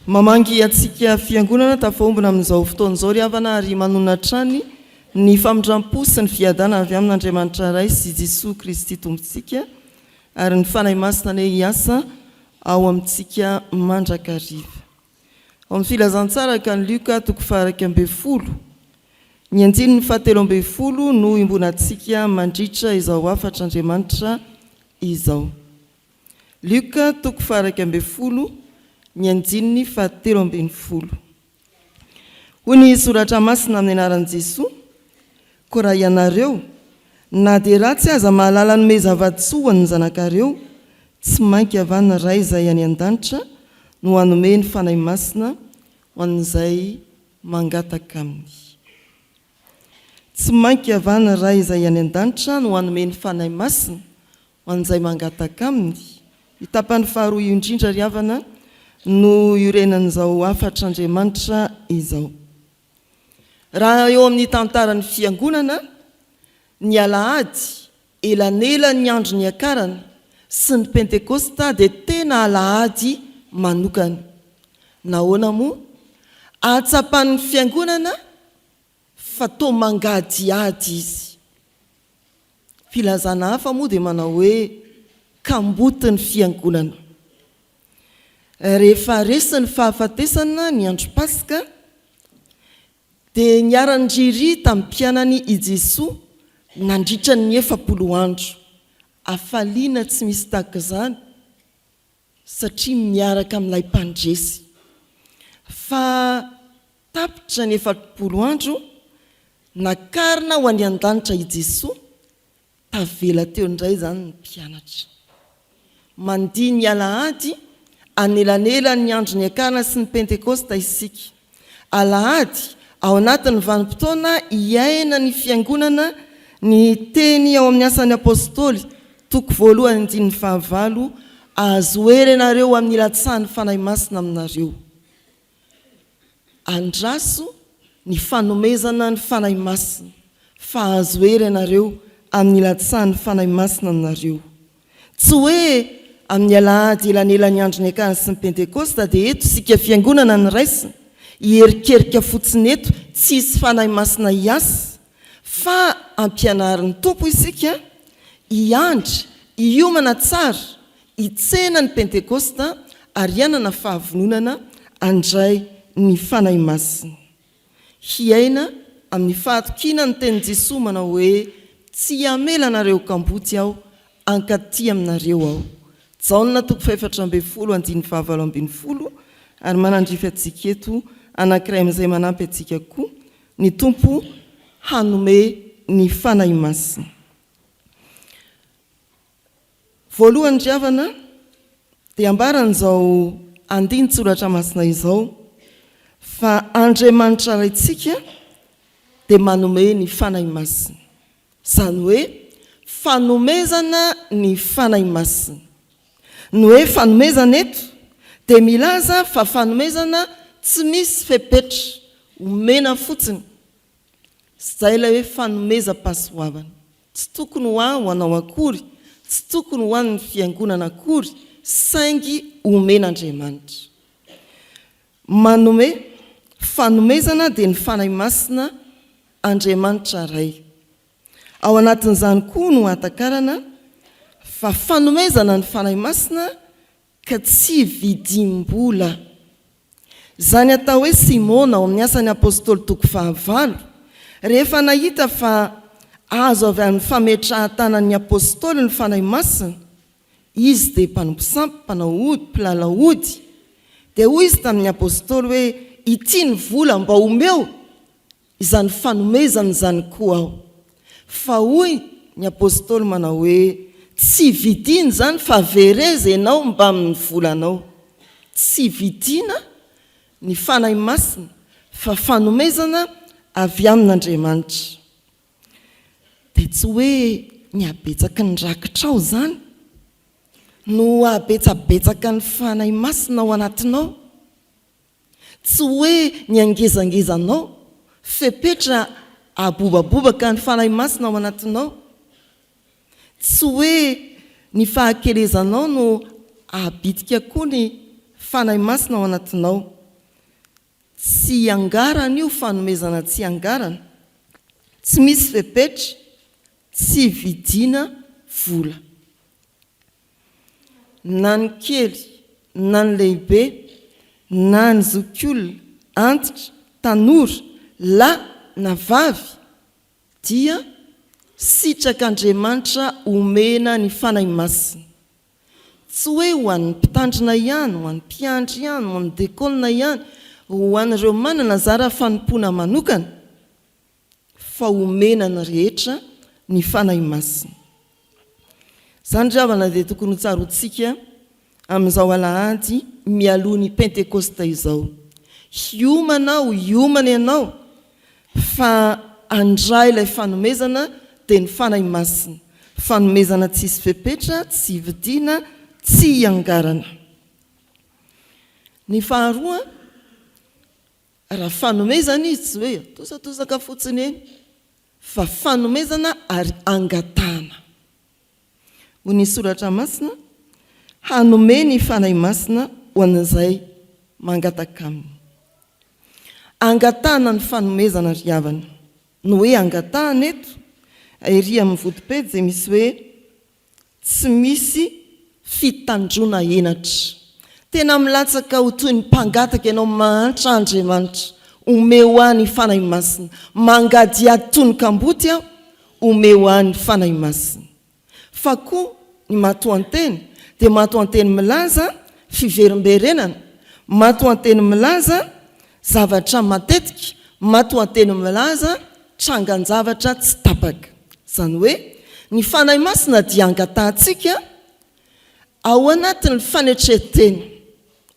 Mamangy atsika fiangonana tafaombona amin'izao fotoan'izao ry havana ary manona trany ny famindram-po sy ny fiadana avy amin'Andriamanitra iray sy Jesosy Kristy tompontsika ary ny fanahy masina ny hiasa ao amintsika mandrakariva. Ao amin'ny filazantsara ka ny Luka 4:10 ny andinin'ny 7:10 no imbonantsika mandritra izao afatr'Andriamanitra izao. Luka 4:10 ny andinin'ny 7:10. Hoy ny soratra masina amin'ny anaran'i Jesosy: koa raha ianareo na dia ratsy aza mahalala ny mezava-tsoa ho an'ny zanakareo, tsy mainky avana ray izay any an-danitra no hanome ny fanahy masina ho an'izay mangataka aminy. Tsy mainky avana ray izay any an-danitra no hanome ny fanahy masina ho an'izay mangataka aminy. Itapany faharoa indrindra ry havana no iorenan'izao afatr'Andriamanitra izao. Raha eo amin'ny tantaran'ny fiangonana, ny alahady elanela ny andro ny akarana sy ny pentekosta dia tena alahady manokana. Nahoana moa? Atsapan'ny fiangonana fa toa mangadiady izy. Filazana hafa moa dia manao hoe kambotin'ny fiangonana. Rehefa resy ny fahafatesana ny andro Pasika dia niara-ndriry tamin'ny mpianany i Jesosy nandritra ny 40 andro. Afaliana tsy misy tahaka izany satria miaraka amin'ilay mpandresy. Fa tapitra ny 40 andro nakarina ho any an-danitra i Jesosy, tavela teo indray izany ny mpianatra. Mandihy ny alahady anelanela ny andro ny akarana sy ny pentekosta isika. Alahady ao anatin'ny vanim-potoana iaina ny fiangonana ny teny ao amin'ny asan'ny apôstôly 2:9 azo hery ianareo amin'ny latsahan'ny fanahy masina aminareo. Andraso ny fanomezana ny fanahy masina fa azo hery ianareo amin'ny latsahan'ny fanahy masina aminareo. Tsy hoe amin'ny alahady elanela ny andro ny akarana sy ny pentekosta dia eto sika fiangonana ny raisina hierikerika fotsiny eto tsisy fanahy masina hiasa, fa ampianarin'ny tompo isika hiandry, hiomana tsara, hitsena ny pentekosta ary hanana fahavononana andray ny fanahy masina. Hiaina amin'ny fahatokina ny tenin'i Jesosy manao hoe tsy hamela anareo kamboty aho, ankaty aminareo aho. Jaona 4:5-12 ary manandrify antsika eto anankiray amin'izay manampy antsika koa ny tompo hanome ny fanahy masina. Voalohany ry havana dia ambaran'izao andinin-tsoratra masina izao fa Andriamanitra raintsika dia manome ny fanahy masina. Izany hoe fanomezana ny fanahy masina. Ny hoe fanomezana eto dia milaza fa fanomezana tsy misy fepetra, omena fotsiny. Izay ilay hoe fanomezam-pahasoavana. Tsy tokony ho anao akory, tsy tokony ho an'ny fiangonana akory, saingy omen'Andriamanitra. Manome fanomezana dia ny fanahy masina Andriamanitra ray. Ao anatin'izany koa no hatakarana fa fanomezana ny fanahy masina ka tsy vidim-bola. Izany atao hoe Simona ao amin'ny asan'ny apôstôly 5 rehefa nahita fa azo avy amin'ny fametrahan-tanan'ny apôstôly ny fanahy masina, izy dia mpanompo sampy, mpilalao ody, dia hoy izy tamin'ny apôstôly hoe ity ny vola mba omeo izany fanomezana izany koa aho. Fa hoy ny apôstôly manao hoe tsy vidiana izany fa vereza ianao mba amin'ny volanao. Tsy vidiana ny fanahy masina fa fanomezana avy amin'Andriamanitra. Dia tsy hoe ny abetsaka ny rakitrao izany no abetsabetsaka ny fanahy masina ao anatinao. Tsy hoe ny angezangezanao, fepetra abobabobaka ny fanahy masina ao anatinao. Tsy hoe ny fahakelezanao no abitika koa ny fanahy masina ao anatinao. Tsy angarana io fanomezana tsy angarana, tsy misy fepetra, tsy vidiana vola. Na ny kely, na ny lehibe, na ny zokiolona, antitra, tanora, lahy na vavy, dia sitrak'Andriamanitra omena ny fanahy masina. Tsy hoe ho an'ny mpitandrina ihany, ho an'ny mpiandry ihany, ho an'ny dekolina ihany, ho an'ireo manana zara fanompoana manokana, fa omena ny rehetra ny fanahy masina. Zany ravana dia tokony ho tsarotsika amin'izao alahady mialoha ny Pentekosta izao. Hiomana ho hiomana ianao, fa andray ilay fanomezana dia ny fanahy masina. Fanomezana tsisy fepetra, tsy vidiana, tsy angarana. Ny faharoa, raha fanomezana izy tsy hoe tosatosaka fotsiny eny, fa fanomezana ary angatahana. Ho ny soratra masina, hanome ny fanahy masina ho an'izay mangataka aminy. Angatahana ny fanomezana ry havana. No hoe angatahana eto, ery amin'ny vodipedy izay misy hoe tsy misy fitandrona enatra. Tena milatsaka ho toy ny mpangataka ianao mahantra Andriamanitra, omeo any fanahy masina. Mangady ady toy ny kamboty aho, omeo any fanahy masina. Fa koa ny matoan-teny dia matoan-teny milaza fiverimberenana, matoan-teny milaza zavatra matetika, matoan-teny milaza trangan-javatra tsy tapaka. Zany hoe ny fanahy masina dia angatahantsika ao anatin'ny fanetreteny.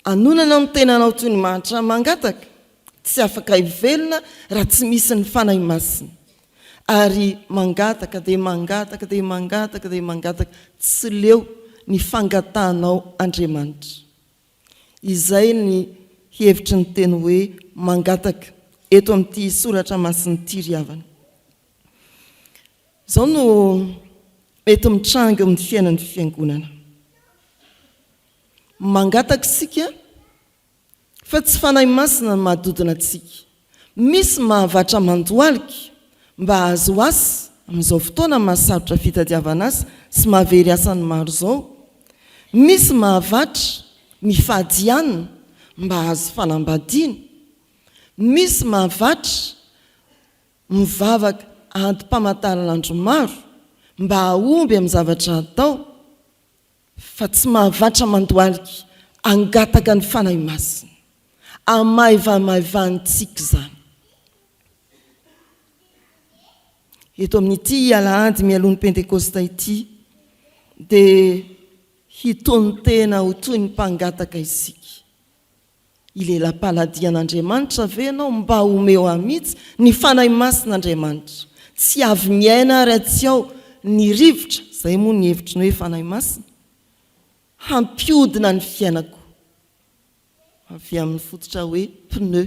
Anonana amin'ny tenanao toy ny mahantra mangataka, tsy afaka hivelona raha tsy misy ny fanahy masina. Ary mangataka dia mangataka dia mangataka dia mangataka, tsy leo ny fangatahanao Andriamanitra. Izay ny hevitry ny teny hoe mangataka eto amin'ity soratra masina ity ry havana. Izao no mety mitranga amin'ny fiainan'ny fiangonana. Mangataka sika, fa tsy fanahy masina mahadodina antsika. Misy mahavatra mandohalika mba azo asa amin'izao fotoana mahasarotra fitadiavana azy sy mahavery asany maro zao. Misy mahavatra mifadianina mba azo fanambadiana. Misy mahavatra mivavaka antom-pamantaranandro maro mba ahomby amin'ny zavatra atao, fa tsy mahavatra mandohalika angataka ny fanahy masina. Amaivamaivanytsika zany. Eto amin'ity alahady mialohan'ny Pentekosta ity dia hitony tena ho toy ny mpangataka isika. Ilela-paladian'Andriamanitra ve ianao mba omeo amitsy ny fanahy masin'Andriamanitra. Tsy avy miaina ary atsy ao ny rivotra, izay moa ny hevitry ny hoe fanahy masina, hampiodina ny fiainako. Avy amin'ny fototra hoe pneu.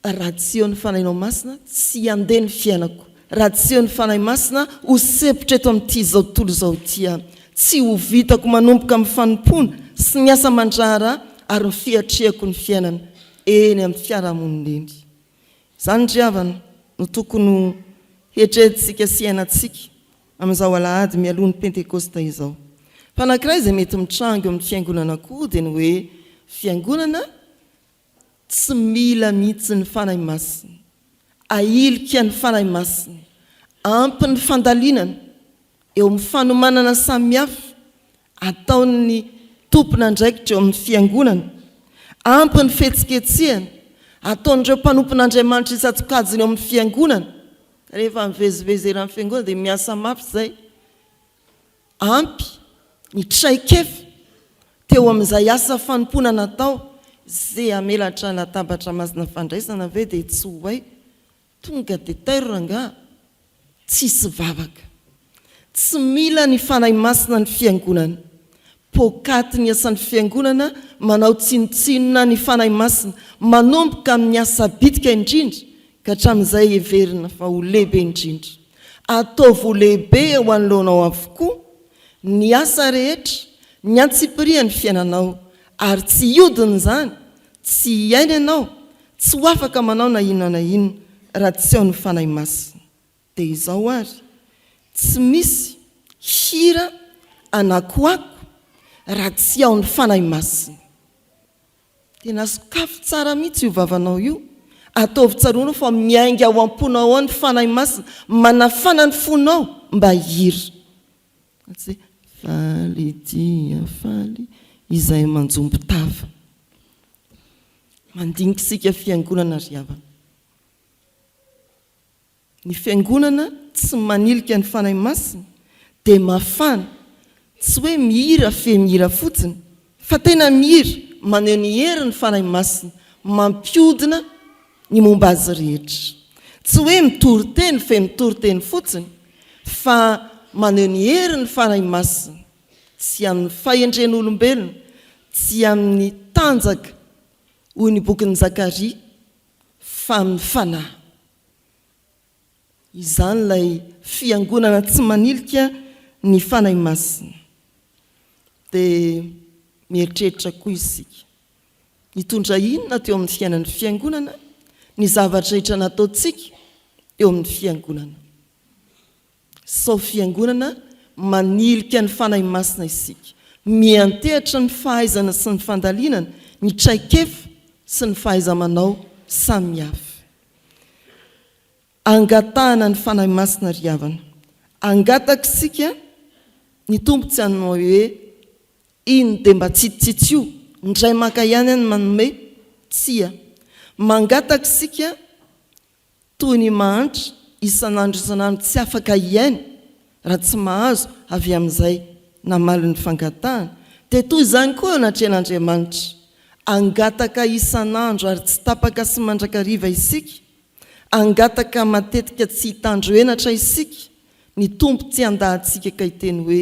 Raha tsy eo ny fanahinao masina, tsy handeha ny fiainako. Raha tsy eo ny fanahy masina, ho sepotra eto amin'ity zao tontolo zao ity. Tsy ho vitako manomboka amin'ny fanompona sy ny asa mandraharaha ary ny fiatrehako ny fiainana eny amin'ny fiarahamonina eny. Zany ry havana no tokony hetrehantsika sy iainantsika amin'izao alahady mialohan'ny Pentekosta izao. Fa anankiray izay mety mitranga amin'ny fiangonana koa dia ny hoe fiangonana tsy mila mihitsy ny fanahy masina. Ailika ny fanahy masina. Ampy ny fandalinana eo amin'ny fanomanana samihafa ataon'ny tompona andraikitra eo amin'ny fiangonana. Ampy ny fihetsiketsehana ataon'ireo mpanompon'Andriamanitra isatsokajiny eo amin'ny fiangonana. Rehefa mivezivezeran'ny fiangonana dia miasa mafy izay. Ampy ny traikefa teo amin'izay asa fanompona natao. Izay amelatra latabatra masina fandraisana ve dia tsy ho hay tonga dia tairanga tsisy vavaka. Tsy mila ny fanahy masina ny fiangonana. Pokaty ny asan'ny fiangonana manao tsinotsinona ny fanahy masina, manomboka amin'ny asa bitika indrindra ka hatramin'izay heverina fa ho lehibe indrindra. Ataovy ho lehibe eo anoloanao avokoa ny asa rehetra ny antsipiriany fiainanao ary tsy iodiny zany tsy iaina ianao tsy ho afaka manao na inona na inona raha tsy ao ny fanahy masina dia izao ary tsy misy hira anakoako raha tsy ao ny fanahy masina. Tena sokafo tsara mihitsy io vavanao io, ataovy tsaroana fa miainga ao am-ponao ao ny fanahy masina, manafana ny fonao mba hira. Tsy faly dia faly izay manjombo tava. Mandinika isika fiangonana ry havana. Ny fiangonana tsy manilika ny fanahy masina dia mafana, tsy hoe mihira fe mihira fotsiny, fa tena mihira maneho ny hery ny fanahy masina, mampiodina ny momba azy rehetra. Tsy hoe mitory-teny fe mitory-teny fotsiny, fa maneho ny hery ny fanahy masina, tsy amin'ny fahendren'olombelona, tsy amin'ny tanjaka hoy ny bokin'ny Zakaria, fa amin'ny fanahy. Izany ilay fiangonana tsy manilika ny fanahy masina. Dia mieritreritra koa isika, nitondra inona teo amin'ny fiainan'ny fiangonana, ny zavatra rehetra nataontsika eo amin'ny fiangonana. Sao fiangonana manilika ny fanahy masina isika, miantehitra ny fahaizana sy ny fandalinana, ny traikefa sy ny fahaiza-manao samihafa. Angatahana ny fanahy masina ry havana. Angataka isika ny tompo tsy hanao hoe iny dia mba tsitsitsy io, ndray maka ihany any manome tsia. Mangataka isika toy ny mahantra isan'andro isan'andro tsy afaka iaina raha tsy mahazo avy amin'izay namaly ny fangatahana. Dia toy izany koa anatrehan'Andriamanitra, angataka isan'andro ary tsy tapaka sy mandrakariva isika, angataka matetika tsy hitandroenatra isika, ny tompo tsy handahantsika ka hiteny hoe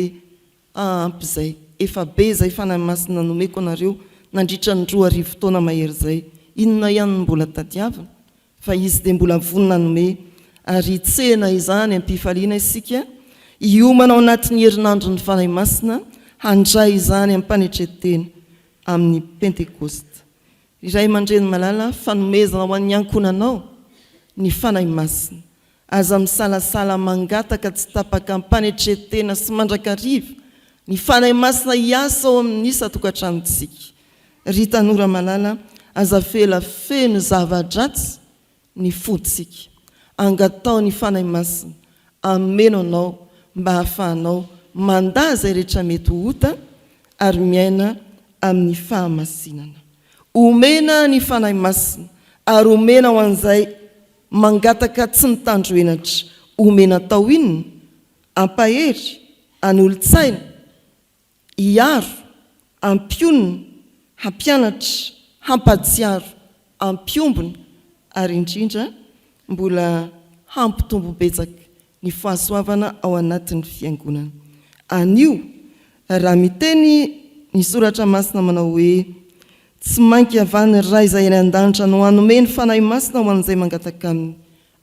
ampy izay, efa be izay fanahy masina nomeko anareo nandritra ny 2 arivo taona mahery izay, inona ihany mbola tadiavina, fa izy dia mbola vonona nome. Ary tsena izany ampifaliana isika hiomana ao anatin'ny herinandro ny fanahy masina, handray izany ampanetretena amin'ny Pentekosta. Iray mandreny malala fanomezana ho an'ny ankonanao ny fanahy masina, aza misalasala mangataka tsy tapaka ampanetretena sy mandrakariva ny fanahy masina hiasa ao amin'ny isa-tokantranontsika. Ry tanora malala, aza fela feno zava-dratsy ny foditsika, angatao ny fanahy masina ameno anao mba hahafahanao manda izay rehetra mety hota ary miaina amin'ny fahamasinana. Omena ny fanahy masina ary omena ho an'izay mangataka tsy mitandroenatra. Omena tao inona? Ampahery, an'olon-tsaina, hiaro, ampionona, hampianatra, hampatsiaro, ampiombona ary indrindra mbola hampitombo betsaka ny fahasoavana ao anatin'ny fiangonana. Anio raha miteny ny soratra masina manao hoe tsy mainky avany ray izay any an-danitra no hanome ny fanahy masina ho an'izay mangataka aminy.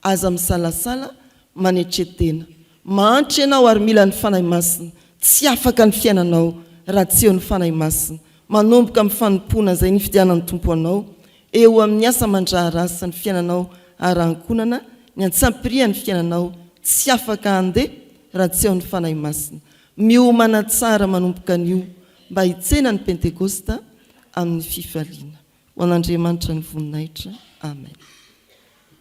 Aza misalasala manetretena, mahantra ianao ary mila ny fanahy masina, tsy afaka ny fiainanao raha tsy eo ny fanahy masina. Manomboka amin'ny fanompoana izay nifidianan'ny tompo anao eo amin'ny asa mandraharazy sy ny fiainanao ara-ankonana, ny antsampirian'ny fiainanao tsy afaka handeha raha tsy eo ny fanahy masina. Miomana tsara manomboka an'io mba hitsena ny Pentekosta amin'ny fifaliana. Ho an'Andriamanitra ny voninahitra. Amen.